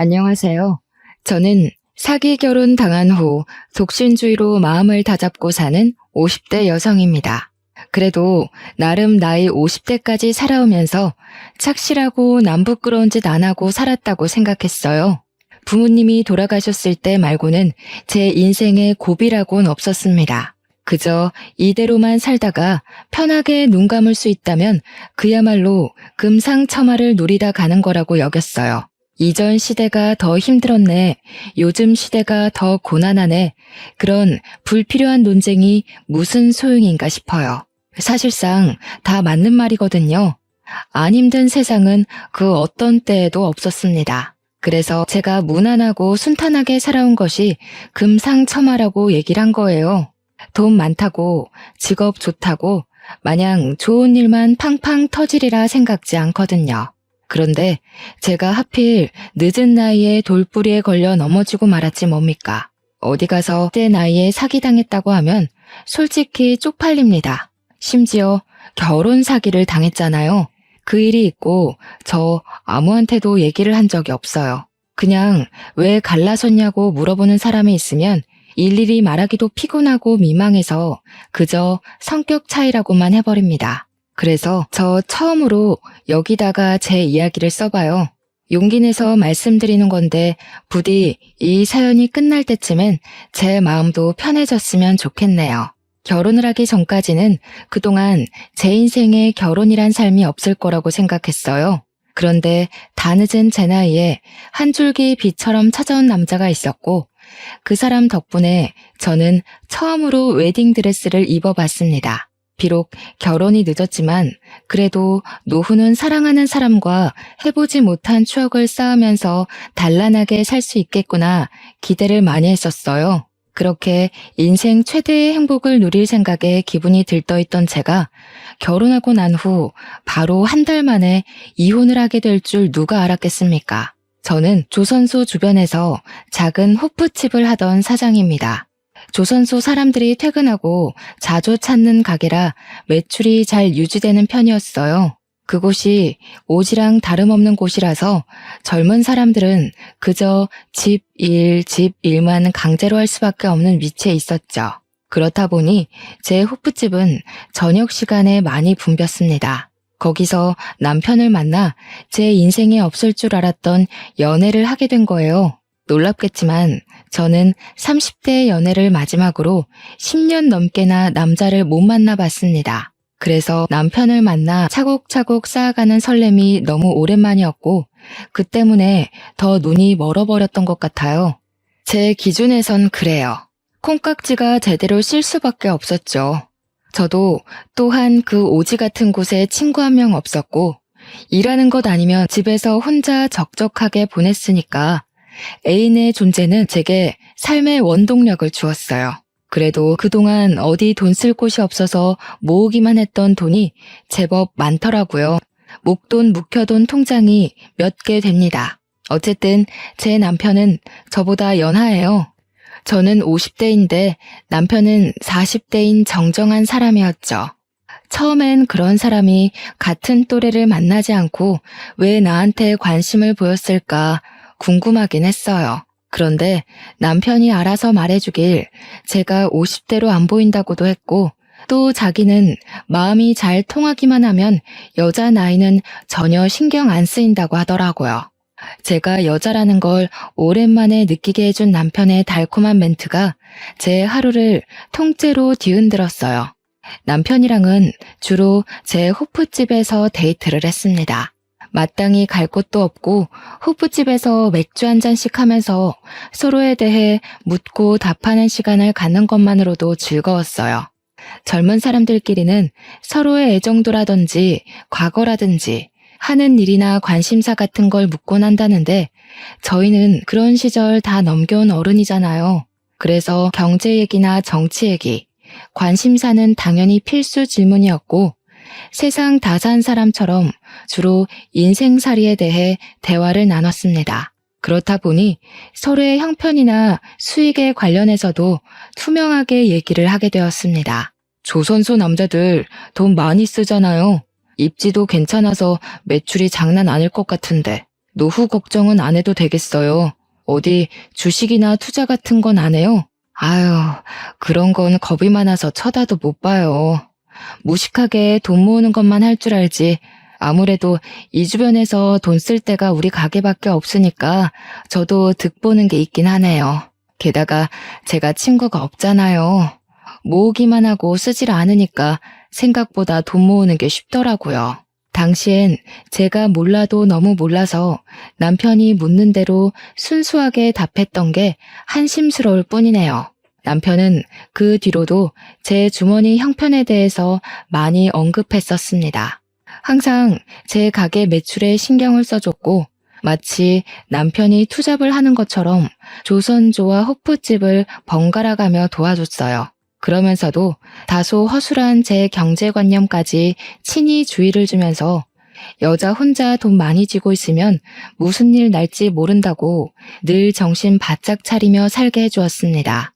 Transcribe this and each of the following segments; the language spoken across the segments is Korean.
안녕하세요. 저는 사기 결혼 당한 후 독신주의로 마음을 다잡고 사는 50대 여성입니다. 그래도 나름 나이 50대까지 살아오면서 착실하고 남 부끄러운 짓 안 하고 살았다고 생각했어요. 부모님이 돌아가셨을 때 말고는 제 인생에 고비라고는 없었습니다. 그저 이대로만 살다가 편하게 눈 감을 수 있다면 그야말로 금상첨화를 누리다 가는 거라고 여겼어요. 이전 시대가 더 힘들었네, 요즘 시대가 더 고난하네, 그런 불필요한 논쟁이 무슨 소용인가 싶어요. 사실상 다 맞는 말이거든요. 안 힘든 세상은 그 어떤 때에도 없었습니다. 그래서 제가 무난하고 순탄하게 살아온 것이 금상첨화라고 얘기를 한 거예요. 돈 많다고, 직업 좋다고, 마냥 좋은 일만 팡팡 터지리라 생각지 않거든요. 그런데 제가 하필 늦은 나이에 돌부리에 걸려 넘어지고 말았지 뭡니까. 어디 가서 그때 나이에 사기당했다고 하면 솔직히 쪽팔립니다. 심지어 결혼 사기를 당했잖아요. 그 일이 있고 저 아무한테도 얘기를 한 적이 없어요. 그냥 왜 갈라섰냐고 물어보는 사람이 있으면 일일이 말하기도 피곤하고 민망해서 그저 성격 차이라고만 해버립니다. 그래서 저 처음으로 여기다가 제 이야기를 써봐요. 용기 내서 말씀드리는 건데 부디 이 사연이 끝날 때쯤엔 제 마음도 편해졌으면 좋겠네요. 결혼을 하기 전까지는 그동안 제 인생에 결혼이란 삶이 없을 거라고 생각했어요. 그런데 다 늦은 제 나이에 한 줄기 빛처럼 찾아온 남자가 있었고 그 사람 덕분에 저는 처음으로 웨딩드레스를 입어봤습니다. 비록 결혼이 늦었지만 그래도 노후는 사랑하는 사람과 해보지 못한 추억을 쌓으면서 단란하게 살 수 있겠구나 기대를 많이 했었어요. 그렇게 인생 최대의 행복을 누릴 생각에 기분이 들떠있던 제가 결혼하고 난 후 바로 한 달 만에 이혼을 하게 될 줄 누가 알았겠습니까? 저는 조선소 주변에서 작은 호프집을 하던 사장입니다. 조선소 사람들이 퇴근하고 자주 찾는 가게라 매출이 잘 유지되는 편이었어요. 그곳이 오지랑 다름없는 곳이라서 젊은 사람들은 그저 집 일만 강제로 할 수밖에 없는 위치에 있었죠. 그렇다 보니 제 호프집은 저녁 시간에 많이 붐볐습니다. 거기서 남편을 만나 제 인생에 없을 줄 알았던 연애를 하게 된 거예요. 놀랍겠지만 저는 30대의 연애를 마지막으로 10년 넘게나 남자를 못 만나봤습니다. 그래서 남편을 만나 차곡차곡 쌓아가는 설렘이 너무 오랜만이었고 그 때문에 더 눈이 멀어버렸던 것 같아요. 제 기준에선 그래요. 콩깍지가 제대로 실 수밖에 없었죠. 저도 또한 그 오지 같은 곳에 친구 한 명 없었고 일하는 것 아니면 집에서 혼자 적적하게 보냈으니까 애인의 존재는 제게 삶의 원동력을 주었어요. 그래도 그동안 어디 돈 쓸 곳이 없어서 모으기만 했던 돈이 제법 많더라고요. 목돈 묵혀둔 통장이 몇 개 됩니다. 어쨌든 제 남편은 저보다 연하예요. 저는 50대인데 남편은 40대인 정정한 사람이었죠. 처음엔 그런 사람이 같은 또래를 만나지 않고 왜 나한테 관심을 보였을까 궁금하긴 했어요. 그런데 남편이 알아서 말해주길 제가 50대로 안 보인다고도 했고 또 자기는 마음이 잘 통하기만 하면 여자 나이는 전혀 신경 안 쓰인다고 하더라고요. 제가 여자라는 걸 오랜만에 느끼게 해준 남편의 달콤한 멘트가 제 하루를 통째로 뒤흔들었어요. 남편이랑은 주로 제 호프집에서 데이트를 했습니다. 마땅히 갈 곳도 없고 호프집에서 맥주 한 잔씩 하면서 서로에 대해 묻고 답하는 시간을 갖는 것만으로도 즐거웠어요. 젊은 사람들끼리는 서로의 애정도라든지 과거라든지 하는 일이나 관심사 같은 걸 묻곤 한다는데 저희는 그런 시절 다 넘겨온 어른이잖아요. 그래서 경제 얘기나 정치 얘기, 관심사는 당연히 필수 질문이었고 세상 다 산 사람처럼 주로 인생살이에 대해 대화를 나눴습니다. 그렇다 보니 서로의 형편이나 수익에 관련해서도 투명하게 얘기를 하게 되었습니다. 조선소 남자들 돈 많이 쓰잖아요. 입지도 괜찮아서 매출이 장난 아닐 것 같은데 노후 걱정은 안 해도 되겠어요. 어디 주식이나 투자 같은 건 안 해요? 아유, 그런 건 겁이 많아서 쳐다도 못 봐요. 무식하게 돈 모으는 것만 할 줄 알지. 아무래도 이 주변에서 돈 쓸 데가 우리 가게밖에 없으니까 저도 득보는 게 있긴 하네요. 게다가 제가 친구가 없잖아요. 모으기만 하고 쓰질 않으니까 생각보다 돈 모으는 게 쉽더라고요. 당시엔 제가 몰라도 너무 몰라서 남편이 묻는 대로 순수하게 답했던 게 한심스러울 뿐이네요. 남편은 그 뒤로도 제 주머니 형편에 대해서 많이 언급했었습니다. 항상 제 가게 매출에 신경을 써줬고 마치 남편이 투잡을 하는 것처럼 조선조와 호프집을 번갈아가며 도와줬어요. 그러면서도 다소 허술한 제 경제관념까지 친히 주의를 주면서 여자 혼자 돈 많이 쥐고 있으면 무슨 일 날지 모른다고 늘 정신 바짝 차리며 살게 해주었습니다.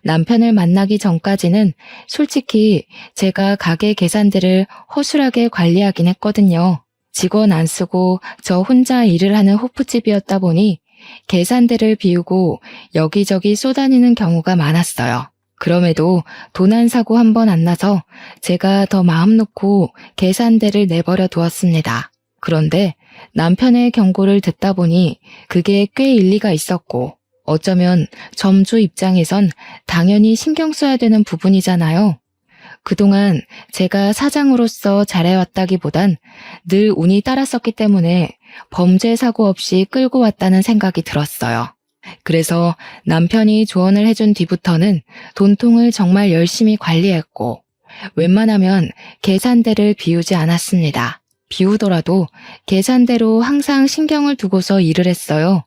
남편을 만나기 전까지는 솔직히 제가 가게 계산들을 허술하게 관리하긴 했거든요. 직원 안 쓰고 저 혼자 일을 하는 호프집이었다 보니 계산대를 비우고 여기저기 쏘다니는 경우가 많았어요. 그럼에도 돈 한 사고 한 번 안 나서 제가 더 마음 놓고 계산대를 내버려 두었습니다. 그런데 남편의 경고를 듣다 보니 그게 꽤 일리가 있었고 어쩌면 점주 입장에선 당연히 신경 써야 되는 부분이잖아요. 그동안 제가 사장으로서 잘해왔다기보단 늘 운이 따랐었기 때문에 범죄 사고 없이 끌고 왔다는 생각이 들었어요. 그래서 남편이 조언을 해준 뒤부터는 돈통을 정말 열심히 관리했고 웬만하면 계산대를 비우지 않았습니다. 비우더라도 계산대로 항상 신경을 두고서 일을 했어요.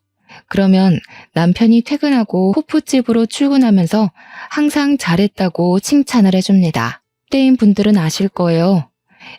그러면 남편이 퇴근하고 호프집으로 출근하면서 항상 잘했다고 칭찬을 해줍니다. 때인 분들은 아실 거예요.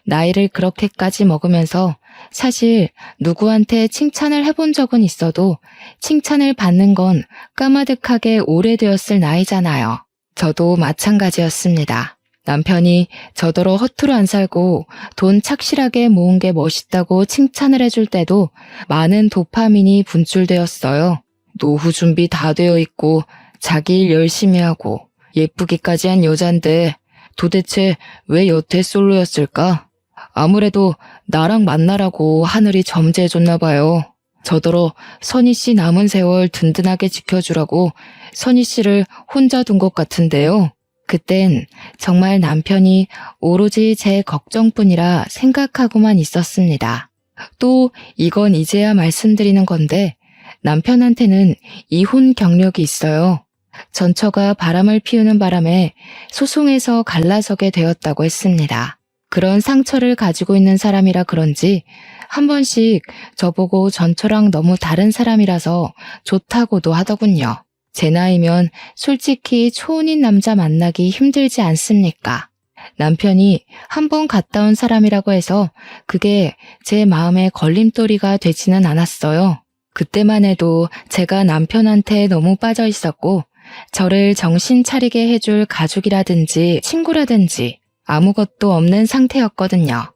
나이를 그렇게까지 먹으면서 사실 누구한테 칭찬을 해본 적은 있어도 칭찬을 받는 건 까마득하게 오래되었을 나이잖아요. 저도 마찬가지였습니다. 남편이 저더러 허투루 안 살고 돈 착실하게 모은 게 멋있다고 칭찬을 해줄 때도 많은 도파민이 분출되었어요. 노후 준비 다 되어 있고 자기 일 열심히 하고 예쁘기까지 한 여잔데 도대체 왜 여태 솔로였을까? 아무래도 나랑 만나라고 하늘이 점지해줬나 봐요. 저더러 선희 씨 남은 세월 든든하게 지켜주라고 선희 씨를 혼자 둔 것 같은데요. 그땐 정말 남편이 오로지 제 걱정뿐이라 생각하고만 있었습니다. 또 이건 이제야 말씀드리는 건데 남편한테는 이혼 경력이 있어요. 전처가 바람을 피우는 바람에 소송에서 갈라서게 되었다고 했습니다. 그런 상처를 가지고 있는 사람이라 그런지 한 번씩 저보고 전처랑 너무 다른 사람이라서 좋다고도 하더군요. 제 나이면 솔직히 초혼인 남자 만나기 힘들지 않습니까? 남편이 한 번 갔다 온 사람이라고 해서 그게 제 마음에 걸림돌이가 되지는 않았어요. 그때만 해도 제가 남편한테 너무 빠져 있었고 저를 정신 차리게 해줄 가족이라든지 친구라든지 아무것도 없는 상태였거든요.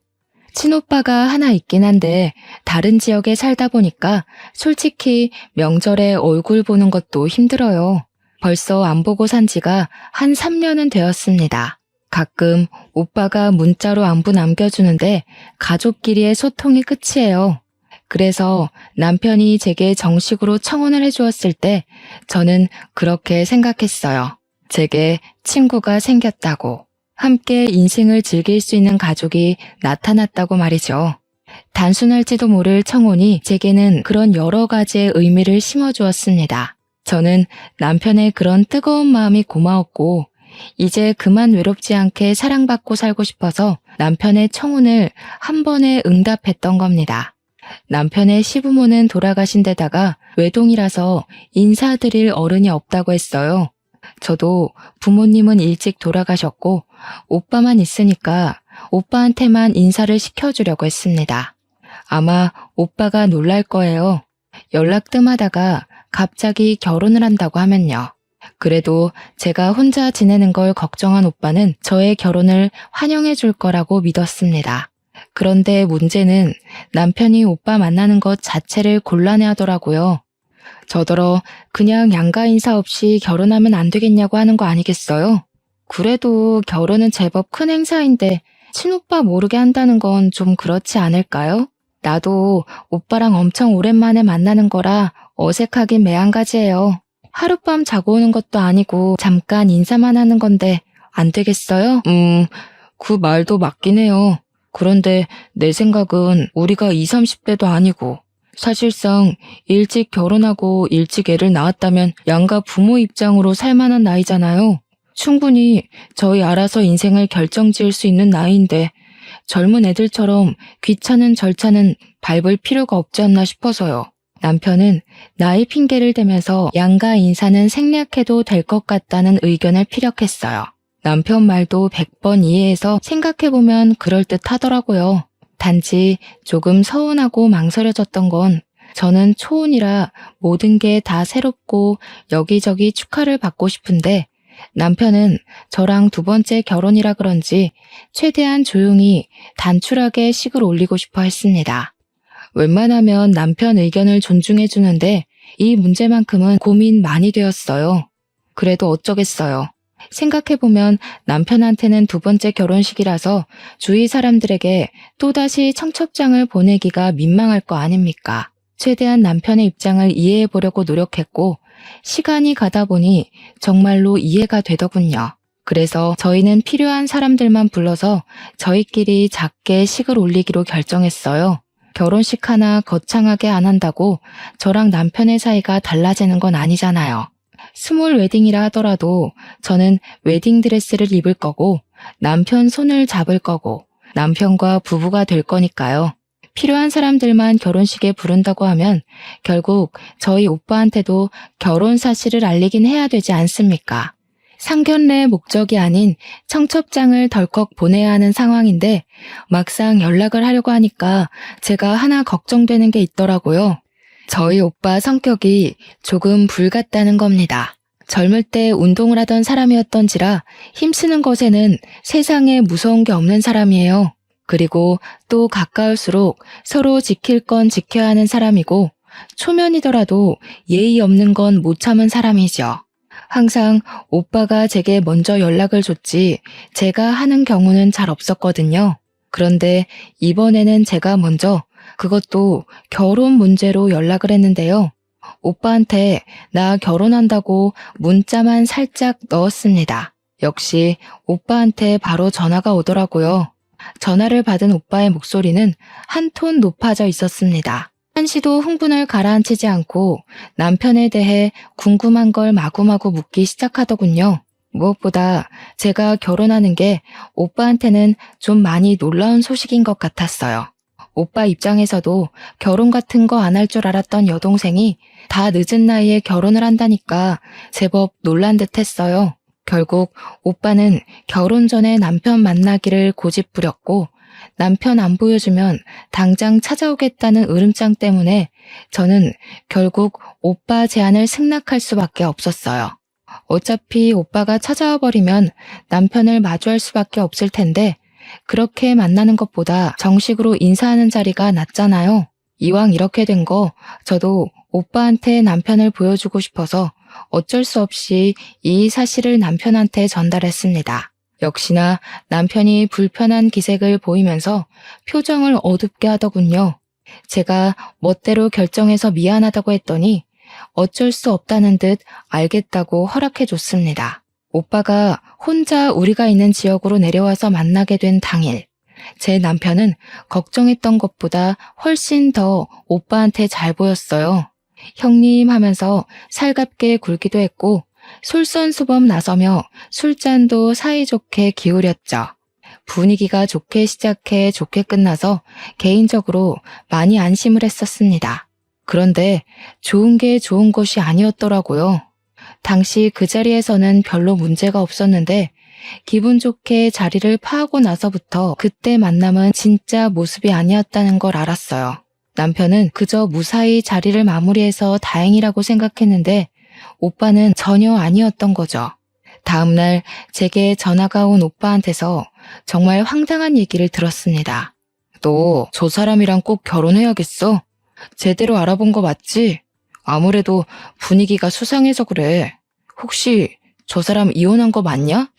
친오빠가 하나 있긴 한데 다른 지역에 살다 보니까 솔직히 명절에 얼굴 보는 것도 힘들어요. 벌써 안 보고 산 지가 한 3년은 되었습니다. 가끔 오빠가 문자로 안부 남겨주는데 가족끼리의 소통이 끝이에요. 그래서 남편이 제게 정식으로 청혼을 해주었을 때 저는 그렇게 생각했어요. 제게 친구가 생겼다고. 함께 인생을 즐길 수 있는 가족이 나타났다고 말이죠. 단순할지도 모를 청혼이 제게는 그런 여러 가지의 의미를 심어주었습니다. 저는 남편의 그런 뜨거운 마음이 고마웠고 이제 그만 외롭지 않게 사랑받고 살고 싶어서 남편의 청혼을 한 번에 응답했던 겁니다. 남편의 시부모는 돌아가신 데다가 외동이라서 인사드릴 어른이 없다고 했어요. 저도 부모님은 일찍 돌아가셨고 오빠만 있으니까 오빠한테만 인사를 시켜주려고 했습니다. 아마 오빠가 놀랄 거예요. 연락 뜸하다가 갑자기 결혼을 한다고 하면요. 그래도 제가 혼자 지내는 걸 걱정한 오빠는 저의 결혼을 환영해 줄 거라고 믿었습니다. 그런데 문제는 남편이 오빠 만나는 것 자체를 곤란해하더라고요. 저더러 그냥 양가 인사 없이 결혼하면 안 되겠냐고 하는 거 아니겠어요? 그래도 결혼은 제법 큰 행사인데 친오빠 모르게 한다는 건 좀 그렇지 않을까요? 나도 오빠랑 엄청 오랜만에 만나는 거라 어색하긴 매한가지예요. 하룻밤 자고 오는 것도 아니고 잠깐 인사만 하는 건데 안 되겠어요? 그 말도 맞긴 해요. 그런데 내 생각은 우리가 20, 30대도 아니고 사실상 일찍 결혼하고 일찍 애를 낳았다면 양가 부모 입장으로 살만한 나이잖아요. 충분히 저희 알아서 인생을 결정지을 수 있는 나이인데 젊은 애들처럼 귀찮은 절차는 밟을 필요가 없지 않나 싶어서요. 남편은 나이 핑계를 대면서 양가 인사는 생략해도 될 것 같다는 의견을 피력했어요. 남편 말도 100번 이해해서 생각해보면 그럴듯하더라고요. 단지 조금 서운하고 망설여졌던 건 저는 초혼이라 모든 게 다 새롭고 여기저기 축하를 받고 싶은데 남편은 저랑 두 번째 결혼이라 그런지 최대한 조용히 단출하게 식을 올리고 싶어 했습니다. 웬만하면 남편 의견을 존중해 주는데 이 문제만큼은 고민 많이 되었어요. 그래도 어쩌겠어요. 생각해보면 남편한테는 두 번째 결혼식이라서 주위 사람들에게 또다시 청첩장을 보내기가 민망할 거 아닙니까? 최대한 남편의 입장을 이해해보려고 노력했고 시간이 가다 보니 정말로 이해가 되더군요. 그래서 저희는 필요한 사람들만 불러서 저희끼리 작게 식을 올리기로 결정했어요. 결혼식 하나 거창하게 안 한다고 저랑 남편의 사이가 달라지는 건 아니잖아요. 스몰 웨딩이라 하더라도 저는 웨딩드레스를 입을 거고 남편 손을 잡을 거고 남편과 부부가 될 거니까요. 필요한 사람들만 결혼식에 부른다고 하면 결국 저희 오빠한테도 결혼 사실을 알리긴 해야 되지 않습니까? 상견례의 목적이 아닌 청첩장을 덜컥 보내야 하는 상황인데 막상 연락을 하려고 하니까 제가 하나 걱정되는 게 있더라고요. 저희 오빠 성격이 조금 불같다는 겁니다. 젊을 때 운동을 하던 사람이었던지라 힘쓰는 것에는 세상에 무서운 게 없는 사람이에요. 그리고 또 가까울수록 서로 지킬 건 지켜야 하는 사람이고 초면이더라도 예의 없는 건 못 참은 사람이죠. 항상 오빠가 제게 먼저 연락을 줬지 제가 하는 경우는 잘 없었거든요. 그런데 이번에는 제가 먼저 그것도 결혼 문제로 연락을 했는데요. 오빠한테 나 결혼한다고 문자만 살짝 넣었습니다. 역시 오빠한테 바로 전화가 오더라고요. 전화를 받은 오빠의 목소리는 한 톤 높아져 있었습니다. 한시도 흥분을 가라앉히지 않고 남편에 대해 궁금한 걸 마구마구 묻기 시작하더군요. 무엇보다 제가 결혼하는 게 오빠한테는 좀 많이 놀라운 소식인 것 같았어요. 오빠 입장에서도 결혼 같은 거 안 할 줄 알았던 여동생이 다 늦은 나이에 결혼을 한다니까 제법 놀란 듯 했어요. 결국 오빠는 결혼 전에 남편 만나기를 고집부렸고 남편 안 보여주면 당장 찾아오겠다는 으름장 때문에 저는 결국 오빠 제안을 승낙할 수밖에 없었어요. 어차피 오빠가 찾아와 버리면 남편을 마주할 수밖에 없을 텐데 그렇게 만나는 것보다 정식으로 인사하는 자리가 낫잖아요. 이왕 이렇게 된 거 저도 오빠한테 남편을 보여주고 싶어서 어쩔 수 없이 이 사실을 남편한테 전달했습니다. 역시나 남편이 불편한 기색을 보이면서 표정을 어둡게 하더군요. 제가 멋대로 결정해서 미안하다고 했더니 어쩔 수 없다는 듯 알겠다고 허락해 줬습니다. 오빠가 혼자 우리가 있는 지역으로 내려와서 만나게 된 당일, 제 남편은 걱정했던 것보다 훨씬 더 오빠한테 잘 보였어요. 형님 하면서 살갑게 굴기도 했고 솔선수범 나서며 술잔도 사이좋게 기울였죠. 분위기가 좋게 시작해 좋게 끝나서 개인적으로 많이 안심을 했었습니다. 그런데 좋은 게 좋은 것이 아니었더라고요. 당시 그 자리에서는 별로 문제가 없었는데 기분 좋게 자리를 파하고 나서부터 그때 만남은 진짜 모습이 아니었다는 걸 알았어요. 남편은 그저 무사히 자리를 마무리해서 다행이라고 생각했는데 오빠는 전혀 아니었던 거죠. 다음날 제게 전화가 온 오빠한테서 정말 황당한 얘기를 들었습니다. 너 저 사람이랑 꼭 결혼해야겠어? 제대로 알아본 거 맞지? 아무래도 분위기가 수상해서 그래. 혹시 저 사람 이혼한 거 맞냐?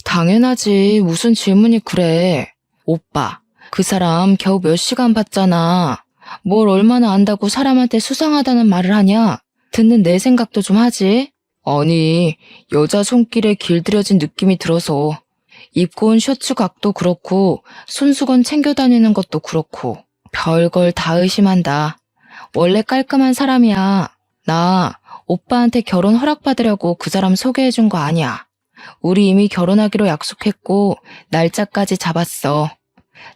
당연하지. 무슨 질문이 그래. 오빠, 그 사람 겨우 몇 시간 봤잖아. 뭘 얼마나 안다고 사람한테 수상하다는 말을 하냐? 듣는 내 생각도 좀 하지. 아니, 여자 손길에 길들여진 느낌이 들어서 입고 온 셔츠 각도 그렇고 손수건 챙겨 다니는 것도 그렇고 별걸 다 의심한다. 원래 깔끔한 사람이야. 나 오빠한테 결혼 허락받으려고 그 사람 소개해준 거 아니야. 우리 이미 결혼하기로 약속했고 날짜까지 잡았어.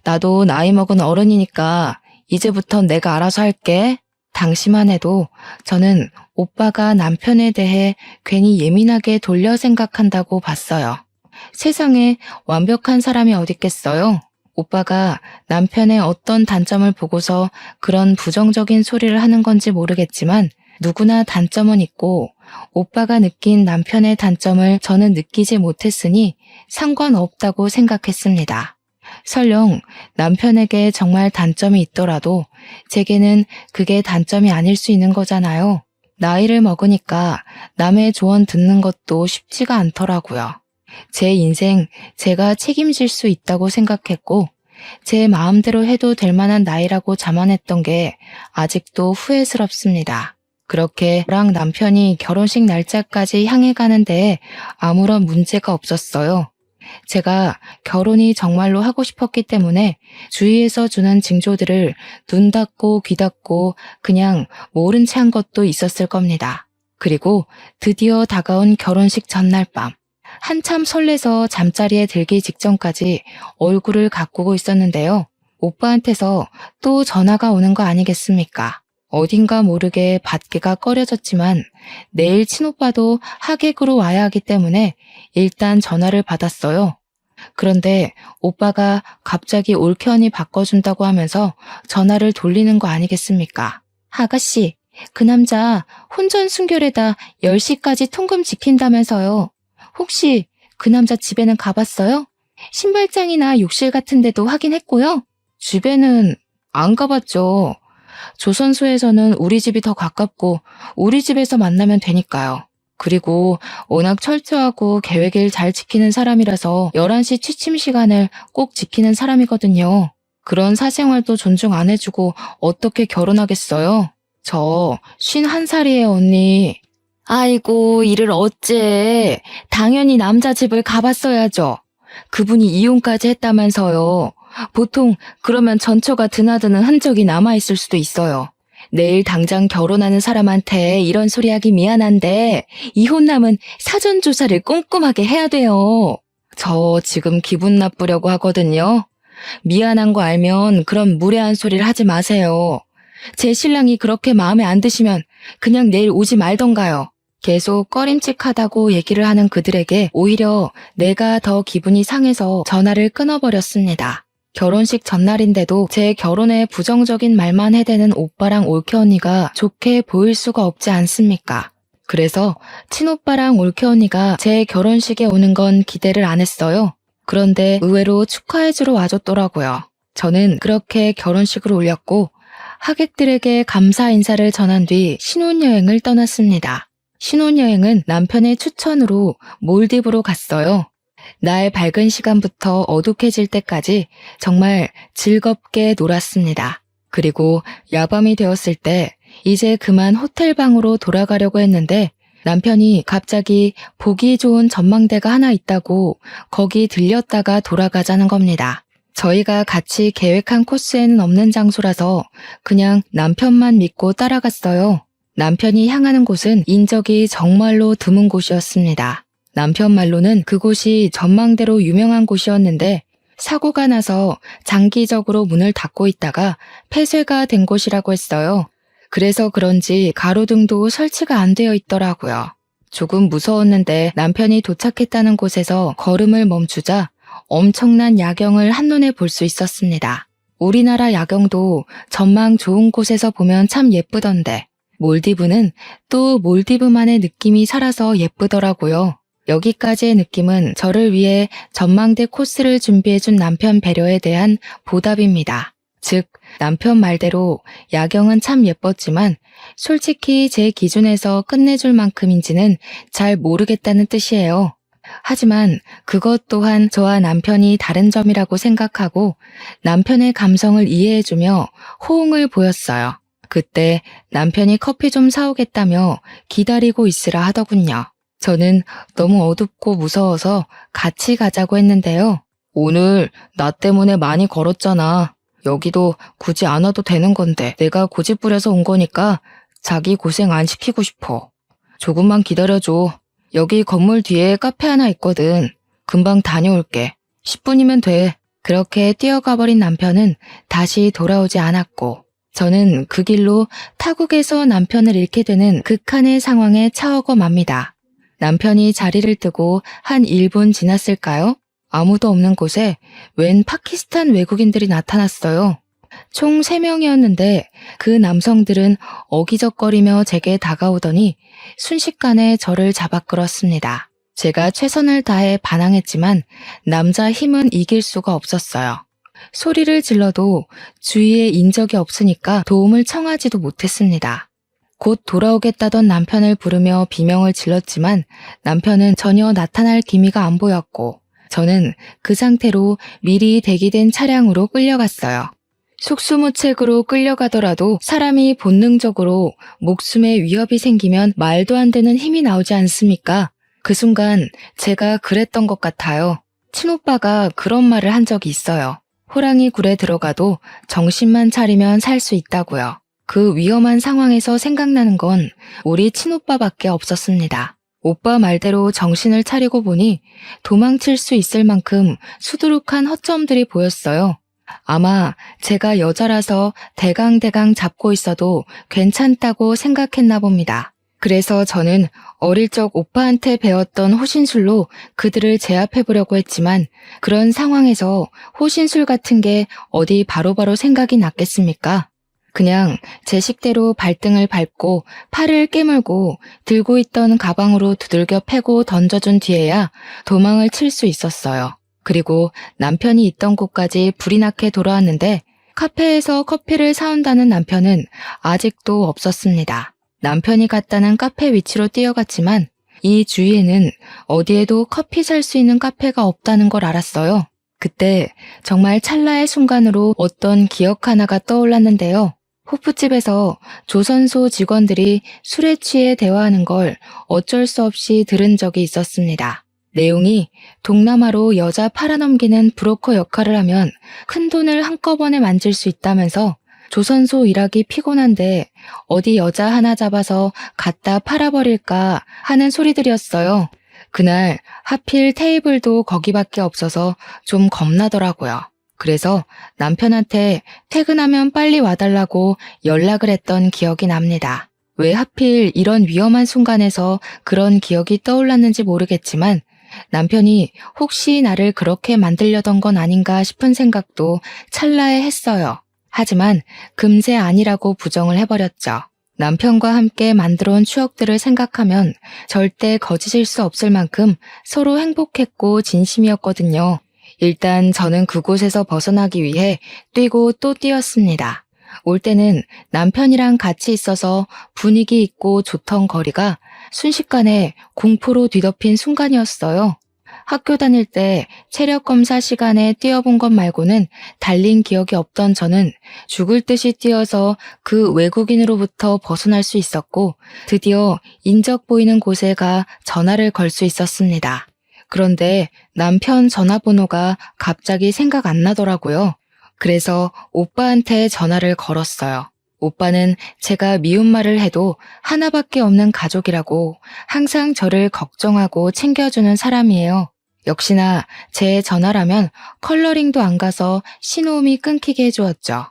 나도 나이 먹은 어른이니까 이제부턴 내가 알아서 할게. 당시만 해도 저는 오빠가 남편에 대해 괜히 예민하게 돌려 생각한다고 봤어요. 세상에 완벽한 사람이 어딨겠어요? 오빠가 남편의 어떤 단점을 보고서 그런 부정적인 소리를 하는 건지 모르겠지만 누구나 단점은 있고 오빠가 느낀 남편의 단점을 저는 느끼지 못했으니 상관없다고 생각했습니다. 설령 남편에게 정말 단점이 있더라도 제게는 그게 단점이 아닐 수 있는 거잖아요. 나이를 먹으니까 남의 조언 듣는 것도 쉽지가 않더라고요. 제 인생 제가 책임질 수 있다고 생각했고 제 마음대로 해도 될 만한 나이라고 자만했던 게 아직도 후회스럽습니다. 그렇게 저랑 남편이 결혼식 날짜까지 향해 가는데 아무런 문제가 없었어요. 제가 결혼이 정말로 하고 싶었기 때문에 주위에서 주는 징조들을 눈 닫고 귀 닫고 그냥 모른 채 한 것도 있었을 겁니다. 그리고 드디어 다가온 결혼식 전날 밤. 한참 설레서 잠자리에 들기 직전까지 얼굴을 가꾸고 있었는데요. 오빠한테서 또 전화가 오는 거 아니겠습니까? 어딘가 모르게 받기가 꺼려졌지만 내일 친오빠도 하객으로 와야 하기 때문에 일단 전화를 받았어요. 그런데 오빠가 갑자기 올케언이 바꿔준다고 하면서 전화를 돌리는 거 아니겠습니까? 아가씨, 그 남자 혼전 순결에다 10시까지 통금 지킨다면서요. 혹시 그 남자 집에는 가봤어요? 신발장이나 욕실 같은 데도 확인했고요. 집에는 안 가봤죠. 조선소에서는 우리 집이 더 가깝고 우리 집에서 만나면 되니까요. 그리고 워낙 철저하고 계획을 잘 지키는 사람이라서 11시 취침 시간을 꼭 지키는 사람이거든요. 그런 사생활도 존중 안 해주고 어떻게 결혼하겠어요? 저 51살이에요, 언니. 아이고, 이를 어째. 당연히 남자 집을 가봤어야죠. 그분이 이혼까지 했다면서요. 보통 그러면 전처가 드나드는 흔적이 남아있을 수도 있어요. 내일 당장 결혼하는 사람한테 이런 소리 하기 미안한데 이혼남은 사전조사를 꼼꼼하게 해야 돼요. 저 지금 기분 나쁘려고 하거든요. 미안한 거 알면 그런 무례한 소리를 하지 마세요. 제 신랑이 그렇게 마음에 안 드시면 그냥 내일 오지 말던가요. 계속 꺼림칙하다고 얘기를 하는 그들에게 오히려 내가 더 기분이 상해서 전화를 끊어버렸습니다. 결혼식 전날인데도 제 결혼에 부정적인 말만 해대는 오빠랑 올케 언니가 좋게 보일 수가 없지 않습니까? 그래서 친오빠랑 올케 언니가 제 결혼식에 오는 건 기대를 안 했어요. 그런데 의외로 축하해주러 와줬더라고요. 저는 그렇게 결혼식을 올렸고 하객들에게 감사 인사를 전한 뒤 신혼여행을 떠났습니다. 신혼여행은 남편의 추천으로 몰디브로 갔어요. 날 밝은 시간부터 어둑해질 때까지 정말 즐겁게 놀았습니다. 그리고 야밤이 되었을 때 이제 그만 호텔방으로 돌아가려고 했는데 남편이 갑자기 보기 좋은 전망대가 하나 있다고 거기 들렸다가 돌아가자는 겁니다. 저희가 같이 계획한 코스에는 없는 장소라서 그냥 남편만 믿고 따라갔어요. 남편이 향하는 곳은 인적이 정말로 드문 곳이었습니다. 남편 말로는 그곳이 전망대로 유명한 곳이었는데 사고가 나서 장기적으로 문을 닫고 있다가 폐쇄가 된 곳이라고 했어요. 그래서 그런지 가로등도 설치가 안 되어 있더라고요. 조금 무서웠는데 남편이 도착했다는 곳에서 걸음을 멈추자 엄청난 야경을 한눈에 볼 수 있었습니다. 우리나라 야경도 전망 좋은 곳에서 보면 참 예쁘던데 몰디브는 또 몰디브만의 느낌이 살아서 예쁘더라고요. 여기까지의 느낌은 저를 위해 전망대 코스를 준비해준 남편 배려에 대한 보답입니다. 즉, 남편 말대로 야경은 참 예뻤지만 솔직히 제 기준에서 끝내줄 만큼인지는 잘 모르겠다는 뜻이에요. 하지만 그것 또한 저와 남편이 다른 점이라고 생각하고 남편의 감성을 이해해주며 호응을 보였어요. 그때 남편이 커피 좀 사오겠다며 기다리고 있으라 하더군요. 저는 너무 어둡고 무서워서 같이 가자고 했는데요. 오늘 나 때문에 많이 걸었잖아. 여기도 굳이 안 와도 되는 건데 내가 고집 부려서 온 거니까 자기 고생 안 시키고 싶어. 조금만 기다려줘. 여기 건물 뒤에 카페 하나 있거든. 금방 다녀올게. 10분이면 돼. 그렇게 뛰어가 버린 남편은 다시 돌아오지 않았고 저는 그 길로 타국에서 남편을 잃게 되는 극한의 상황에 처하고 맙니다. 남편이 자리를 뜨고 한 1분 지났을까요? 아무도 없는 곳에 웬 파키스탄 외국인들이 나타났어요. 총 3명이었는데 그 남성들은 어기적거리며 제게 다가오더니 순식간에 저를 잡아 끌었습니다. 제가 최선을 다해 반항했지만 남자 힘은 이길 수가 없었어요. 소리를 질러도 주위에 인적이 없으니까 도움을 청하지도 못했습니다. 곧 돌아오겠다던 남편을 부르며 비명을 질렀지만 남편은 전혀 나타날 기미가 안 보였고 저는 그 상태로 미리 대기된 차량으로 끌려갔어요. 속수무책으로 끌려가더라도 사람이 본능적으로 목숨에 위협이 생기면 말도 안 되는 힘이 나오지 않습니까? 그 순간 제가 그랬던 것 같아요. 친오빠가 그런 말을 한 적이 있어요. 호랑이 굴에 들어가도 정신만 차리면 살 수 있다고요. 그 위험한 상황에서 생각나는 건 우리 친오빠밖에 없었습니다. 오빠 말대로 정신을 차리고 보니 도망칠 수 있을 만큼 수두룩한 허점들이 보였어요. 아마 제가 여자라서 대강대강 잡고 있어도 괜찮다고 생각했나 봅니다. 그래서 저는 어릴 적 오빠한테 배웠던 호신술로 그들을 제압해보려고 했지만 그런 상황에서 호신술 같은 게 어디 바로바로 생각이 났겠습니까? 그냥 제 식대로 발등을 밟고 팔을 깨물고 들고 있던 가방으로 두들겨 패고 던져준 뒤에야 도망을 칠 수 있었어요. 그리고 남편이 있던 곳까지 불이 나게 돌아왔는데 카페에서 커피를 사온다는 남편은 아직도 없었습니다. 남편이 갔다는 카페 위치로 뛰어갔지만 이 주위에는 어디에도 커피 살 수 있는 카페가 없다는 걸 알았어요. 그때 정말 찰나의 순간으로 어떤 기억 하나가 떠올랐는데요. 호프집에서 조선소 직원들이 술에 취해 대화하는 걸 어쩔 수 없이 들은 적이 있었습니다. 내용이 동남아로 여자 팔아넘기는 브로커 역할을 하면 큰 돈을 한꺼번에 만질 수 있다면서 조선소 일하기 피곤한데 어디 여자 하나 잡아서 갖다 팔아버릴까 하는 소리들이었어요. 그날 하필 테이블도 거기밖에 없어서 좀 겁나더라고요. 그래서 남편한테 퇴근하면 빨리 와달라고 연락을 했던 기억이 납니다. 왜 하필 이런 위험한 순간에서 그런 기억이 떠올랐는지 모르겠지만 남편이 혹시 나를 그렇게 만들려던 건 아닌가 싶은 생각도 찰나에 했어요. 하지만 금세 아니라고 부정을 해버렸죠. 남편과 함께 만들어온 추억들을 생각하면 절대 거짓일 수 없을 만큼 서로 행복했고 진심이었거든요. 일단 저는 그곳에서 벗어나기 위해 뛰고 또 뛰었습니다. 올 때는 남편이랑 같이 있어서 분위기 있고 좋던 거리가 순식간에 공포로 뒤덮인 순간이었어요. 학교 다닐 때 체력 검사 시간에 뛰어본 것 말고는 달린 기억이 없던 저는 죽을 듯이 뛰어서 그 외국인으로부터 벗어날 수 있었고 드디어 인적 보이는 곳에 가 전화를 걸 수 있었습니다. 그런데 남편 전화번호가 갑자기 생각 안 나더라고요. 그래서 오빠한테 전화를 걸었어요. 오빠는 제가 미운 말을 해도 하나밖에 없는 가족이라고 항상 저를 걱정하고 챙겨주는 사람이에요. 역시나 제 전화라면 컬러링도 안 가서 신호음이 끊기게 해주었죠.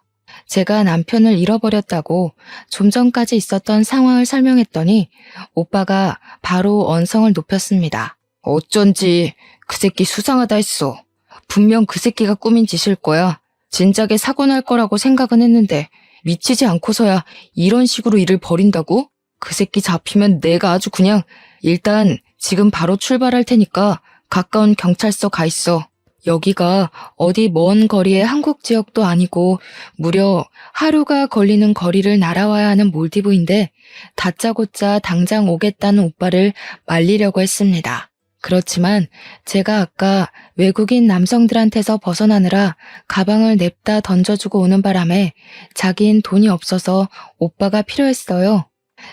제가 남편을 잃어버렸다고 좀 전까지 있었던 상황을 설명했더니 오빠가 바로 언성을 높였습니다. 어쩐지 그 새끼 수상하다 했어. 분명 그 새끼가 꾸민 짓일 거야. 진작에 사고 날 거라고 생각은 했는데 미치지 않고서야 이런 식으로 일을 벌인다고? 그 새끼 잡히면 내가 아주 그냥 일단 지금 바로 출발할 테니까 가까운 경찰서 가 있어. 여기가 어디 먼 거리의 한국 지역도 아니고 무려 하루가 걸리는 거리를 날아와야 하는 몰디브인데 다짜고짜 당장 오겠다는 오빠를 말리려고 했습니다. 그렇지만 제가 아까 외국인 남성들한테서 벗어나느라 가방을 냅다 던져주고 오는 바람에 자긴 돈이 없어서 오빠가 필요했어요.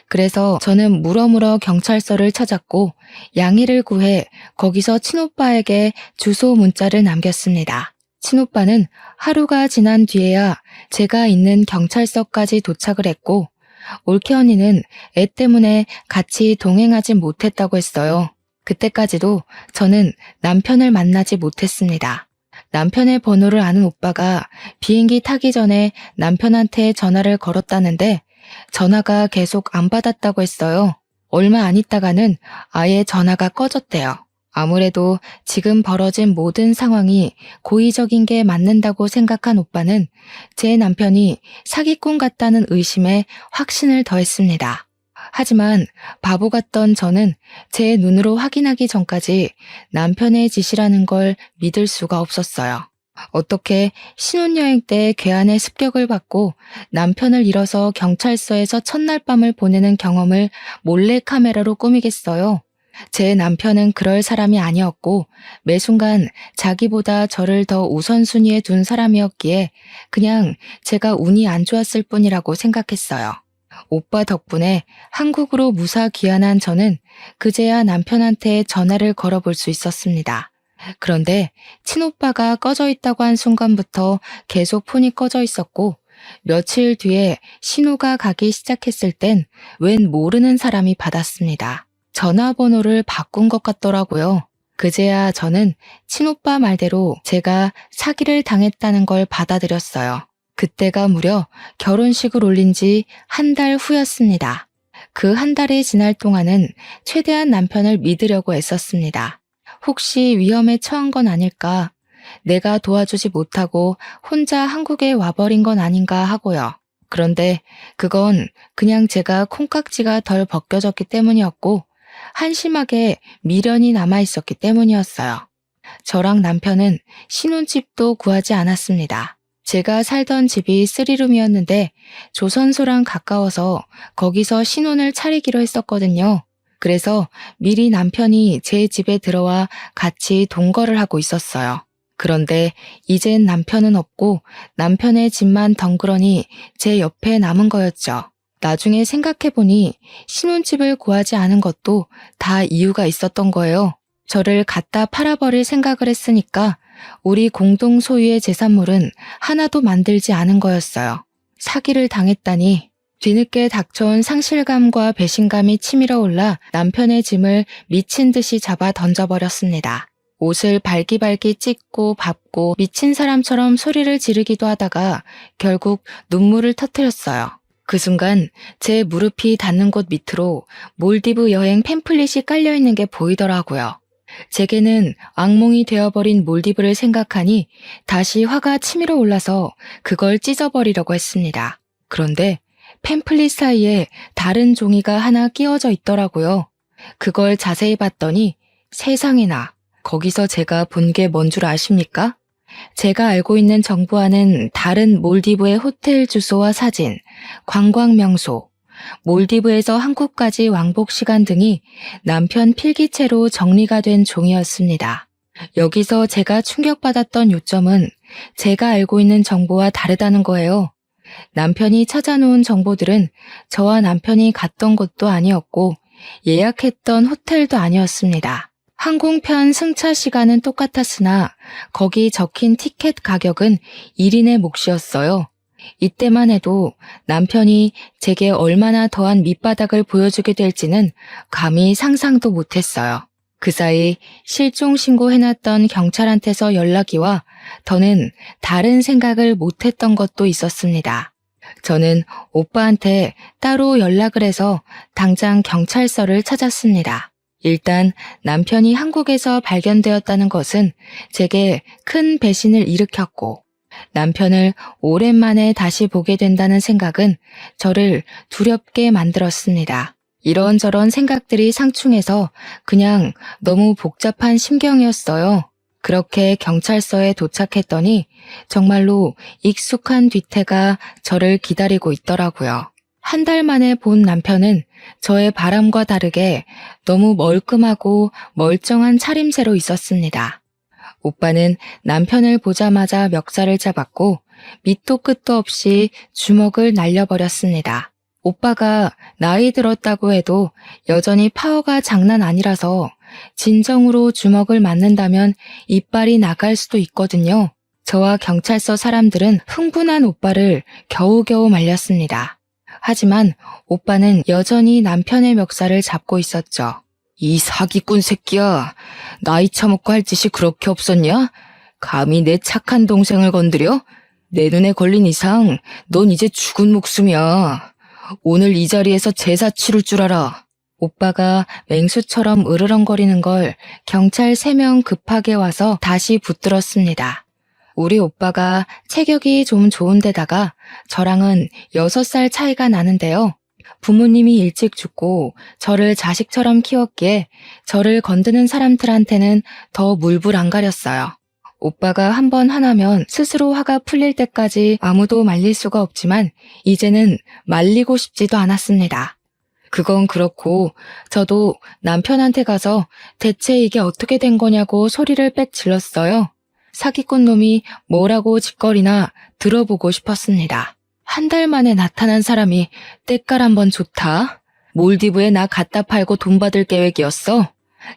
그래서 저는 물어물어 경찰서를 찾았고 양해를 구해 거기서 친오빠에게 주소 문자를 남겼습니다. 친오빠는 하루가 지난 뒤에야 제가 있는 경찰서까지 도착을 했고 올케 언니는 애 때문에 같이 동행하지 못했다고 했어요. 그때까지도 저는 남편을 만나지 못했습니다. 남편의 번호를 아는 오빠가 비행기 타기 전에 남편한테 전화를 걸었다는데 전화가 계속 안 받았다고 했어요. 얼마 안 있다가는 아예 전화가 꺼졌대요. 아무래도 지금 벌어진 모든 상황이 고의적인 게 맞는다고 생각한 오빠는 제 남편이 사기꾼 같다는 의심에 확신을 더했습니다. 하지만 바보 같던 저는 제 눈으로 확인하기 전까지 남편의 짓이라는 걸 믿을 수가 없었어요. 어떻게 신혼여행 때 괴한의 습격을 받고 남편을 잃어서 경찰서에서 첫날 밤을 보내는 경험을 몰래카메라로 꾸미겠어요? 제 남편은 그럴 사람이 아니었고 매 순간 자기보다 저를 더 우선순위에 둔 사람이었기에 그냥 제가 운이 안 좋았을 뿐이라고 생각했어요. 오빠 덕분에 한국으로 무사 귀환한 저는 그제야 남편한테 전화를 걸어볼 수 있었습니다. 그런데 친오빠가 꺼져 있다고 한 순간부터 계속 폰이 꺼져 있었고 며칠 뒤에 신호가 가기 시작했을 땐 웬 모르는 사람이 받았습니다. 전화번호를 바꾼 것 같더라고요. 그제야 저는 친오빠 말대로 제가 사기를 당했다는 걸 받아들였어요. 그때가 무려 결혼식을 올린 지 한 달 후였습니다. 그 한 달이 지날 동안은 최대한 남편을 믿으려고 애썼습니다. 혹시 위험에 처한 건 아닐까? 내가 도와주지 못하고 혼자 한국에 와버린 건 아닌가 하고요. 그런데 그건 그냥 제가 콩깍지가 덜 벗겨졌기 때문이었고 한심하게 미련이 남아있었기 때문이었어요. 저랑 남편은 신혼집도 구하지 않았습니다. 제가 살던 집이 3룸이었는데 조선소랑 가까워서 거기서 신혼을 차리기로 했었거든요. 그래서 미리 남편이 제 집에 들어와 같이 동거를 하고 있었어요. 그런데 이젠 남편은 없고 남편의 집만 덩그러니 제 옆에 남은 거였죠. 나중에 생각해보니 신혼집을 구하지 않은 것도 다 이유가 있었던 거예요. 저를 갖다 팔아버릴 생각을 했으니까 우리 공동 소유의 재산물은 하나도 만들지 않은 거였어요. 사기를 당했다니. 뒤늦게 닥쳐온 상실감과 배신감이 치밀어 올라 남편의 짐을 미친 듯이 잡아 던져버렸습니다. 옷을 발기발기 찢고 밟고 미친 사람처럼 소리를 지르기도 하다가 결국 눈물을 터뜨렸어요. 그 순간 제 무릎이 닿는 곳 밑으로 몰디브 여행 팸플릿이 깔려있는 게 보이더라고요. 제게는 악몽이 되어버린 몰디브를 생각하니 다시 화가 치밀어 올라서 그걸 찢어버리려고 했습니다. 그런데 팸플릿 사이에 다른 종이가 하나 끼워져 있더라고요. 그걸 자세히 봤더니 세상에나 거기서 제가 본 게 뭔 줄 아십니까? 제가 알고 있는 정보와는 다른 몰디브의 호텔 주소와 사진, 관광 명소, 몰디브에서 한국까지 왕복 시간 등이 남편 필기체로 정리가 된 종이었습니다. 여기서 제가 충격받았던 요점은 제가 알고 있는 정보와 다르다는 거예요. 남편이 찾아놓은 정보들은 저와 남편이 갔던 곳도 아니었고 예약했던 호텔도 아니었습니다. 항공편 승차 시간은 똑같았으나 거기 적힌 티켓 가격은 1인의 몫이었어요. 이때만 해도 남편이 제게 얼마나 더한 밑바닥을 보여주게 될지는 감히 상상도 못했어요. 그 사이 실종 신고해놨던 경찰한테서 연락이 와 더는 다른 생각을 못했던 것도 있었습니다. 저는 오빠한테 따로 연락을 해서 당장 경찰서를 찾았습니다. 일단 남편이 한국에서 발견되었다는 것은 제게 큰 배신을 일으켰고 남편을 오랜만에 다시 보게 된다는 생각은 저를 두렵게 만들었습니다. 이런저런 생각들이 상충해서 그냥 너무 복잡한 심경이었어요. 그렇게 경찰서에 도착했더니 정말로 익숙한 뒤태가 저를 기다리고 있더라고요. 한 달 만에 본 남편은 저의 바람과 다르게 너무 멀끔하고 멀쩡한 차림새로 있었습니다. 오빠는 남편을 보자마자 멱살을 잡았고 밑도 끝도 없이 주먹을 날려버렸습니다. 오빠가 나이 들었다고 해도 여전히 파워가 장난 아니라서 진정으로 주먹을 맞는다면 이빨이 나갈 수도 있거든요. 저와 경찰서 사람들은 흥분한 오빠를 겨우겨우 말렸습니다. 하지만 오빠는 여전히 남편의 멱살을 잡고 있었죠. 이 사기꾼 새끼야, 나이 처먹고 할 짓이 그렇게 없었냐? 감히 내 착한 동생을 건드려? 내 눈에 걸린 이상 넌 이제 죽은 목숨이야. 오늘 이 자리에서 제사 치를 줄 알아. 오빠가 맹수처럼 으르렁거리는 걸 경찰 3명 급하게 와서 다시 붙들었습니다. 우리 오빠가 체격이 좀 좋은데다가 저랑은 6살 차이가 나는데요. 부모님이 일찍 죽고 저를 자식처럼 키웠기에 저를 건드는 사람들한테는 더 물불 안 가렸어요. 오빠가 한번 화나면 스스로 화가 풀릴 때까지 아무도 말릴 수가 없지만 이제는 말리고 싶지도 않았습니다. 그건 그렇고 저도 남편한테 가서 대체 이게 어떻게 된 거냐고 소리를 빽 질렀어요. 사기꾼 놈이 뭐라고 짓거리나 들어보고 싶었습니다. 한 달 만에 나타난 사람이 때깔 한번 좋다. 몰디브에 나 갖다 팔고 돈 받을 계획이었어.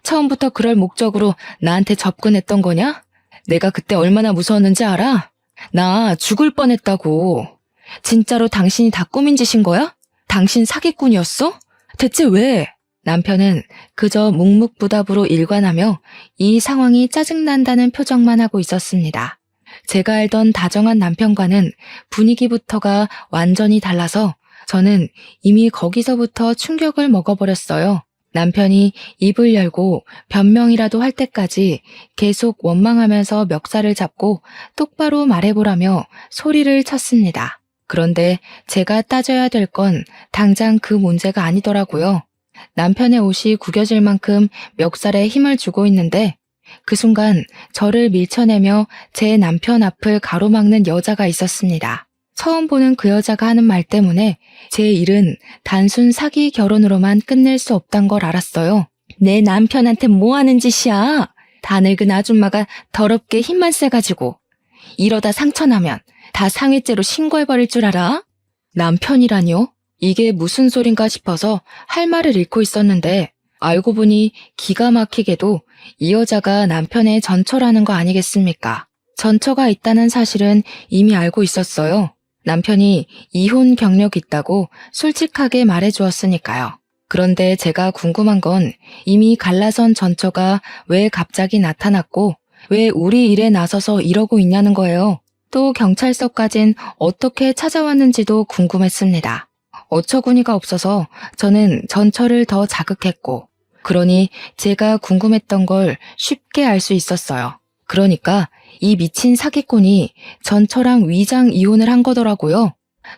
처음부터 그럴 목적으로 나한테 접근했던 거냐? 내가 그때 얼마나 무서웠는지 알아? 나 죽을 뻔했다고. 진짜로 당신이 다 꾸민 짓인 거야? 당신 사기꾼이었어? 대체 왜? 남편은 그저 묵묵부답으로 일관하며 이 상황이 짜증난다는 표정만 하고 있었습니다. 제가 알던 다정한 남편과는 분위기부터가 완전히 달라서 저는 이미 거기서부터 충격을 먹어버렸어요. 남편이 입을 열고 변명이라도 할 때까지 계속 원망하면서 멱살을 잡고 똑바로 말해보라며 소리를 쳤습니다. 그런데 제가 따져야 될 건 당장 그 문제가 아니더라고요. 남편의 옷이 구겨질 만큼 멱살에 힘을 주고 있는데 그 순간 저를 밀쳐내며 제 남편 앞을 가로막는 여자가 있었습니다. 처음 보는 그 여자가 하는 말 때문에 제 일은 단순 사기 결혼으로만 끝낼 수 없단 걸 알았어요. 내 남편한테 뭐 하는 짓이야? 다 늙은 아줌마가 더럽게 힘만 세가지고 이러다 상처나면 다 상해죄로 신고해버릴 줄 알아? 남편이라뇨? 이게 무슨 소린가 싶어서 할 말을 잃고 있었는데 알고 보니 기가 막히게도 이 여자가 남편의 전처라는 거 아니겠습니까? 전처가 있다는 사실은 이미 알고 있었어요. 남편이 이혼 경력이 있다고 솔직하게 말해주었으니까요. 그런데 제가 궁금한 건 이미 갈라선 전처가 왜 갑자기 나타났고 왜 우리 일에 나서서 이러고 있냐는 거예요. 또 경찰서까진 어떻게 찾아왔는지도 궁금했습니다. 어처구니가 없어서 저는 전처를 더 자극했고 그러니 제가 궁금했던 걸 쉽게 알 수 있었어요. 그러니까 이 미친 사기꾼이 전처랑 위장 이혼을 한 거더라고요.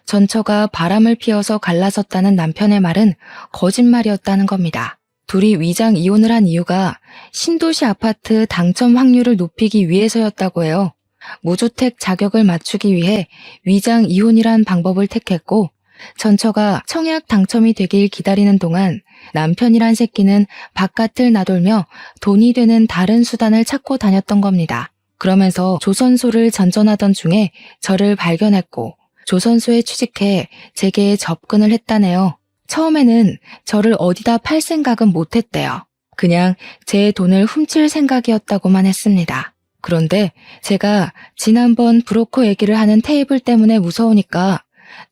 전처가 바람을 피워서 갈라섰다는 남편의 말은 거짓말이었다는 겁니다. 둘이 위장 이혼을 한 이유가 신도시 아파트 당첨 확률을 높이기 위해서였다고 해요. 무주택 자격을 맞추기 위해 위장 이혼이란 방법을 택했고 전처가 청약 당첨이 되길 기다리는 동안 남편이란 새끼는 바깥을 나돌며 돈이 되는 다른 수단을 찾고 다녔던 겁니다. 그러면서 조선소를 전전하던 중에 저를 발견했고 조선소에 취직해 제게 접근을 했다네요. 처음에는 저를 어디다 팔 생각은 못했대요. 그냥 제 돈을 훔칠 생각이었다고만 했습니다. 그런데 제가 지난번 브로커 얘기를 하는 테이블 때문에 무서우니까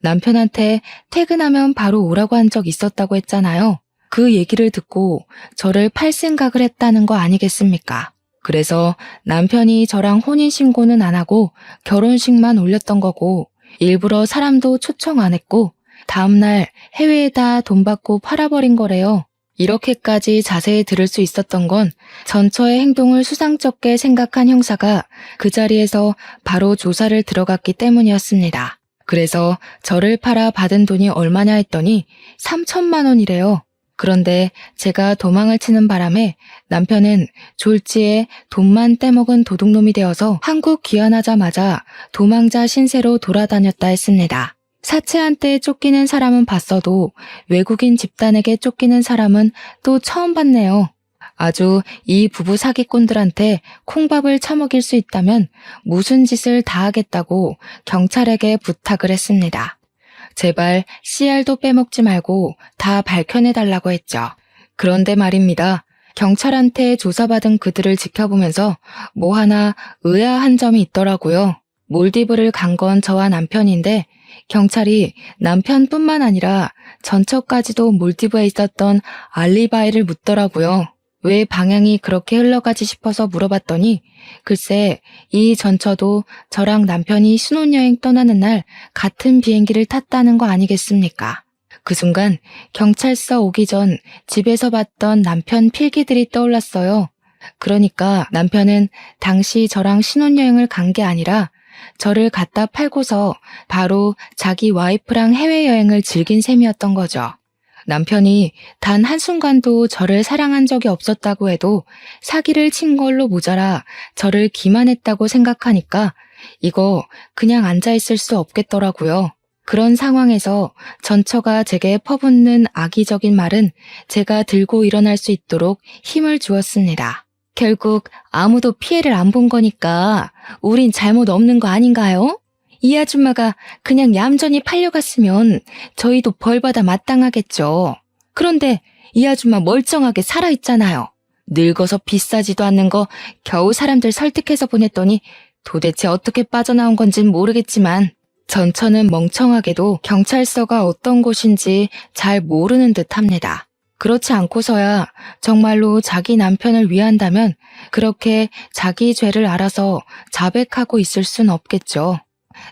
남편한테 퇴근하면 바로 오라고 한 적 있었다고 했잖아요. 그 얘기를 듣고 저를 팔 생각을 했다는 거 아니겠습니까? 그래서 남편이 저랑 혼인신고는 안 하고 결혼식만 올렸던 거고 일부러 사람도 초청 안 했고 다음날 해외에다 돈 받고 팔아버린 거래요. 이렇게까지 자세히 들을 수 있었던 건 전처의 행동을 수상쩍게 생각한 형사가 그 자리에서 바로 조사를 들어갔기 때문이었습니다. 그래서 저를 팔아 받은 돈이 얼마냐 했더니 3천만 원이래요. 그런데 제가 도망을 치는 바람에 남편은 졸지에 돈만 떼먹은 도둑놈이 되어서 한국 귀환하자마자 도망자 신세로 돌아다녔다 했습니다. 사채한테 쫓기는 사람은 봤어도 외국인 집단에게 쫓기는 사람은 또 처음 봤네요. 아주 이 부부 사기꾼들한테 콩밥을 처먹일 수 있다면 무슨 짓을 다 하겠다고 경찰에게 부탁을 했습니다. 제발 씨알도 빼먹지 말고 다 밝혀내달라고 했죠. 그런데 말입니다. 경찰한테 조사받은 그들을 지켜보면서 뭐 하나 의아한 점이 있더라고요. 몰디브를 간 건 저와 남편인데 경찰이 남편뿐만 아니라 전처까지도 몰디브에 있었던 알리바이를 묻더라고요. 왜 방향이 그렇게 흘러가지 싶어서 물어봤더니 글쎄 이 전처도 저랑 남편이 신혼여행 떠나는 날 같은 비행기를 탔다는 거 아니겠습니까? 그 순간 경찰서 오기 전 집에서 봤던 남편 필기들이 떠올랐어요. 그러니까 남편은 당시 저랑 신혼여행을 간 게 아니라 저를 갖다 팔고서 바로 자기 와이프랑 해외여행을 즐긴 셈이었던 거죠. 남편이 단 한순간도 저를 사랑한 적이 없었다고 해도 사기를 친 걸로 모자라 저를 기만했다고 생각하니까 이거 그냥 앉아있을 수 없겠더라고요. 그런 상황에서 전처가 제게 퍼붓는 악의적인 말은 제가 들고 일어날 수 있도록 힘을 주었습니다. 결국 아무도 피해를 안 본 거니까 우린 잘못 없는 거 아닌가요? 이 아줌마가 그냥 얌전히 팔려갔으면 저희도 벌받아 마땅하겠죠. 그런데 이 아줌마 멀쩡하게 살아있잖아요. 늙어서 비싸지도 않는 거 겨우 사람들 설득해서 보냈더니 도대체 어떻게 빠져나온 건진 모르겠지만 전처는 멍청하게도 경찰서가 어떤 곳인지 잘 모르는 듯합니다. 그렇지 않고서야 정말로 자기 남편을 위한다면 그렇게 자기 죄를 알아서 자백하고 있을 순 없겠죠.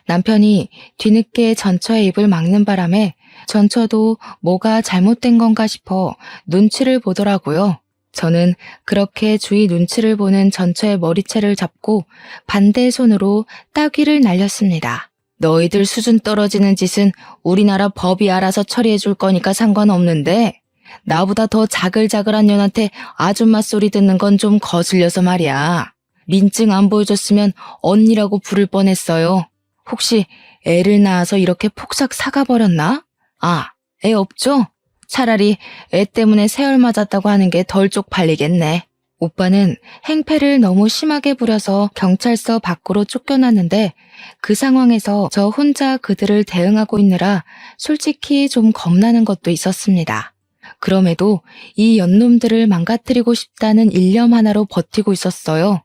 남편이 뒤늦게 전처의 입을 막는 바람에 전처도 뭐가 잘못된 건가 싶어 눈치를 보더라고요. 저는 그렇게 주위 눈치를 보는 전처의 머리채를 잡고 반대 손으로 따귀를 날렸습니다. 너희들 수준 떨어지는 짓은 우리나라 법이 알아서 처리해 줄 거니까 상관없는데 나보다 더 자글자글한 년한테 아줌마 소리 듣는 건 좀 거슬려서 말이야. 민증 안 보여줬으면 언니라고 부를 뻔했어요. 혹시 애를 낳아서 이렇게 폭삭 사가버렸나? 아, 애 없죠? 차라리 애 때문에 세월 맞았다고 하는 게 덜 쪽팔리겠네. 오빠는 행패를 너무 심하게 부려서 경찰서 밖으로 쫓겨났는데 그 상황에서 저 혼자 그들을 대응하고 있느라 솔직히 좀 겁나는 것도 있었습니다. 그럼에도 이 연놈들을 망가뜨리고 싶다는 일념 하나로 버티고 있었어요.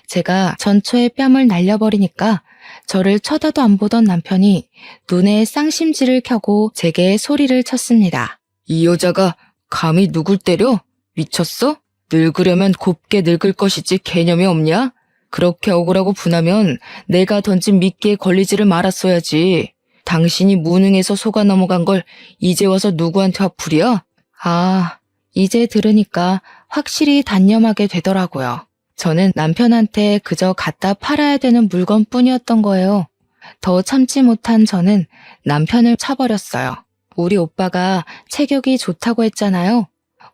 제가 전처의 뺨을 날려버리니까 저를 쳐다도 안 보던 남편이 눈에 쌍심지를 켜고 제게 소리를 쳤습니다. 이 여자가 감히 누굴 때려? 미쳤어? 늙으려면 곱게 늙을 것이지 개념이 없냐? 그렇게 억울하고 분하면 내가 던진 미끼에 걸리지를 말았어야지. 당신이 무능해서 속아 넘어간 걸 이제 와서 누구한테 화풀이야? 아, 이제 들으니까 확실히 단념하게 되더라고요. 저는 남편한테 그저 갖다 팔아야 되는 물건뿐이었던 거예요. 더 참지 못한 저는 남편을 차버렸어요. 우리 오빠가 체격이 좋다고 했잖아요.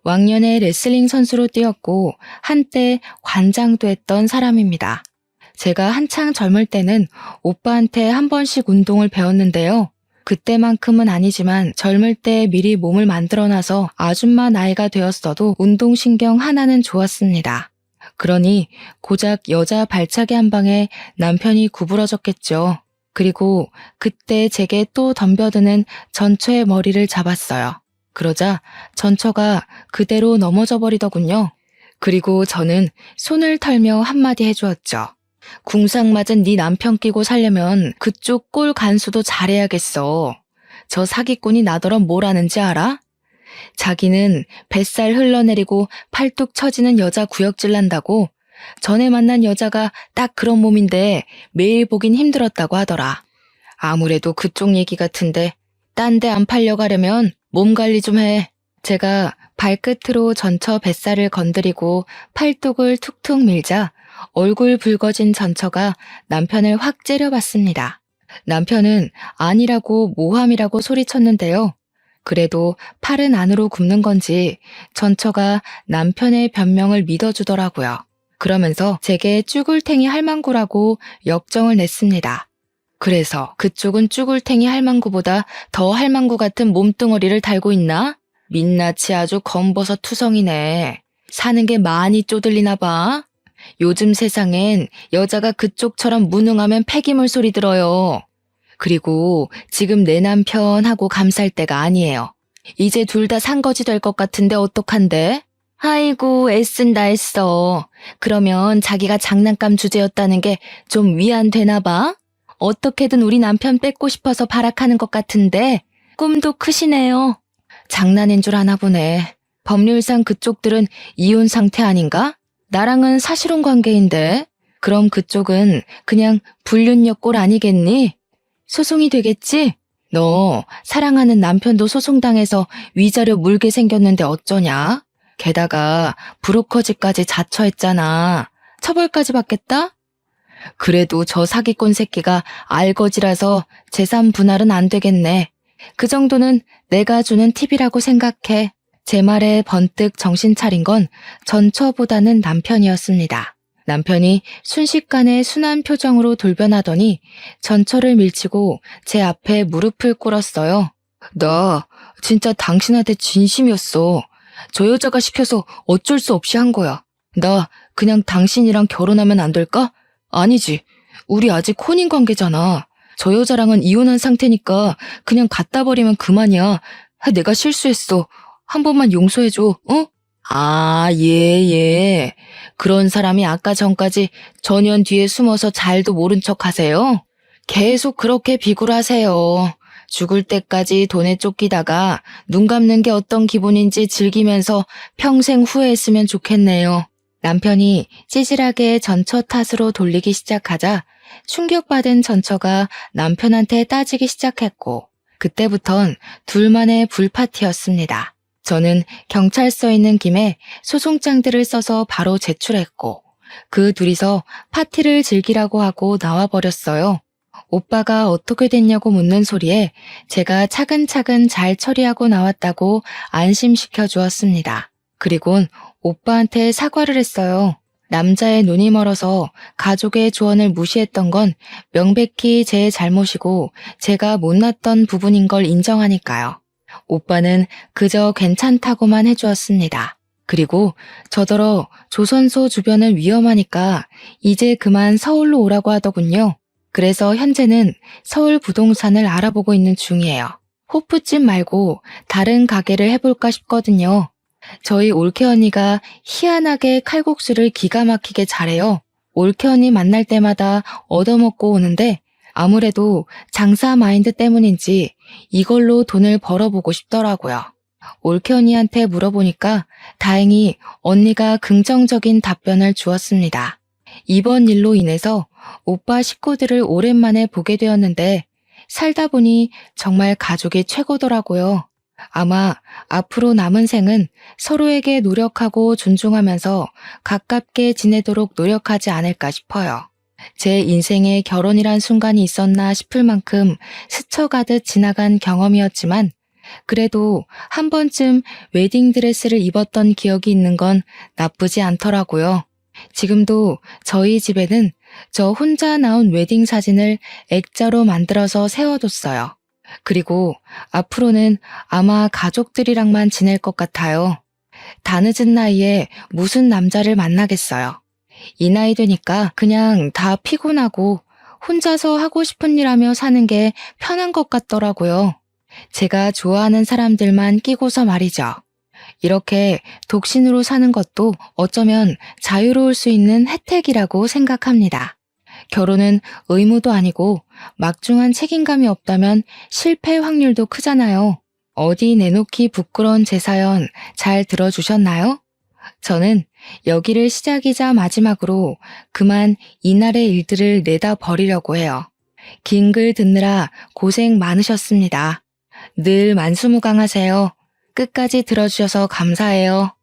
왕년에 레슬링 선수로 뛰었고 한때 관장도 했던 사람입니다. 제가 한창 젊을 때는 오빠한테 한 번씩 운동을 배웠는데요. 그때만큼은 아니지만 젊을 때 미리 몸을 만들어놔서 아줌마 나이가 되었어도 운동신경 하나는 좋았습니다. 그러니 고작 여자 발차기 한 방에 남편이 구부러졌겠죠. 그리고 그때 제게 또 덤벼드는 전처의 머리를 잡았어요. 그러자 전처가 그대로 넘어져 버리더군요. 그리고 저는 손을 털며 한마디 해주었죠. 궁상 맞은 네 남편 끼고 살려면 그쪽 꼴 간수도 잘해야겠어. 저 사기꾼이 나더러 뭘 하는지 알아? 자기는 뱃살 흘러내리고 팔뚝 처지는 여자 구역질 난다고 전에 만난 여자가 딱 그런 몸인데 매일 보긴 힘들었다고 하더라. 아무래도 그쪽 얘기 같은데 딴 데 안 팔려가려면 몸 관리 좀 해. 제가 발끝으로 전처 뱃살을 건드리고 팔뚝을 툭툭 밀자 얼굴 붉어진 전처가 남편을 확 째려봤습니다. 남편은 아니라고 모함이라고 소리쳤는데요. 그래도 팔은 안으로 굽는 건지 전처가 남편의 변명을 믿어주더라고요. 그러면서 제게 쭈글탱이 할망구라고 역정을 냈습니다. 그래서 그쪽은 쭈글탱이 할망구보다 더 할망구 같은 몸뚱어리를 달고 있나? 민낯이 아주 검버섯 투성이네. 사는 게 많이 쪼들리나 봐. 요즘 세상엔 여자가 그쪽처럼 무능하면 폐기물 소리 들어요. 그리고 지금 내 남편하고 감쌀 때가 아니에요. 이제 둘 다 산거지 될 것 같은데 어떡한데? 아이고 애쓴다 애써. 그러면 자기가 장난감 주제였다는 게 좀 위안되나 봐? 어떻게든 우리 남편 뺏고 싶어서 발악하는 것 같은데 꿈도 크시네요. 장난인 줄 아나 보네. 법률상 그쪽들은 이혼 상태 아닌가? 나랑은 사실혼 관계인데 그럼 그쪽은 그냥 불륜녀 꼴 아니겠니? 소송이 되겠지? 너 사랑하는 남편도 소송당해서 위자료 물게 생겼는데 어쩌냐? 게다가 브로커즈까지 자처했잖아. 처벌까지 받겠다? 그래도 저 사기꾼 새끼가 알거지라서 재산 분할은 안 되겠네. 그 정도는 내가 주는 팁이라고 생각해. 제 말에 번뜩 정신 차린 건 전처보다는 남편이었습니다. 남편이 순식간에 순한 표정으로 돌변하더니 전처를 밀치고 제 앞에 무릎을 꿇었어요. 나 진짜 당신한테 진심이었어. 저 여자가 시켜서 어쩔 수 없이 한 거야. 나 그냥 당신이랑 결혼하면 안 될까? 아니지. 우리 아직 혼인 관계잖아. 저 여자랑은 이혼한 상태니까 그냥 갖다 버리면 그만이야. 내가 실수했어. 한 번만 용서해줘, 어? 아, 예. 그런 사람이 아까 전까지 전현 뒤에 숨어서 잘도 모른 척 하세요? 계속 그렇게 비굴하세요. 죽을 때까지 돈에 쫓기다가 눈 감는 게 어떤 기분인지 즐기면서 평생 후회했으면 좋겠네요. 남편이 찌질하게 전처 탓으로 돌리기 시작하자 충격받은 전처가 남편한테 따지기 시작했고 그때부턴 둘만의 불파티였습니다. 저는 경찰서에 있는 김에 소송장들을 써서 바로 제출했고 그 둘이서 파티를 즐기라고 하고 나와버렸어요. 오빠가 어떻게 됐냐고 묻는 소리에 제가 차근차근 잘 처리하고 나왔다고 안심시켜 주었습니다. 그리곤 오빠한테 사과를 했어요. 남자의 눈이 멀어서 가족의 조언을 무시했던 건 명백히 제 잘못이고 제가 못났던 부분인 걸 인정하니까요. 오빠는 그저 괜찮다고만 해주었습니다. 그리고 저더러 조선소 주변은 위험하니까 이제 그만 서울로 오라고 하더군요. 그래서 현재는 서울 부동산을 알아보고 있는 중이에요. 호프집 말고 다른 가게를 해볼까 싶거든요. 저희 올케 언니가 희한하게 칼국수를 기가 막히게 잘해요. 올케 언니 만날 때마다 얻어먹고 오는데 아무래도 장사 마인드 때문인지 이걸로 돈을 벌어보고 싶더라고요. 올케 언니한테 물어보니까 다행히 언니가 긍정적인 답변을 주었습니다. 이번 일로 인해서 오빠 식구들을 오랜만에 보게 되었는데 살다 보니 정말 가족이 최고더라고요. 아마 앞으로 남은 생은 서로에게 노력하고 존중하면서 가깝게 지내도록 노력하지 않을까 싶어요. 제 인생에 결혼이란 순간이 있었나 싶을 만큼 스쳐가듯 지나간 경험이었지만 그래도 한 번쯤 웨딩드레스를 입었던 기억이 있는 건 나쁘지 않더라고요. 지금도 저희 집에는 저 혼자 나온 웨딩 사진을 액자로 만들어서 세워뒀어요. 그리고 앞으로는 아마 가족들이랑만 지낼 것 같아요. 다 늦은 나이에 무슨 남자를 만나겠어요. 이 나이 되니까 그냥 다 피곤하고 혼자서 하고 싶은 일 하며 사는 게 편한 것 같더라고요. 제가 좋아하는 사람들만 끼고서 말이죠. 이렇게 독신으로 사는 것도 어쩌면 자유로울 수 있는 혜택이라고 생각합니다. 결혼은 의무도 아니고 막중한 책임감이 없다면 실패 확률도 크잖아요. 어디 내놓기 부끄러운 제 사연 잘 들어주셨나요? 저는 여기를 시작이자 마지막으로 그만 이날의 일들을 내다 버리려고 해요. 긴 글 듣느라 고생 많으셨습니다. 늘 만수무강하세요. 끝까지 들어주셔서 감사해요.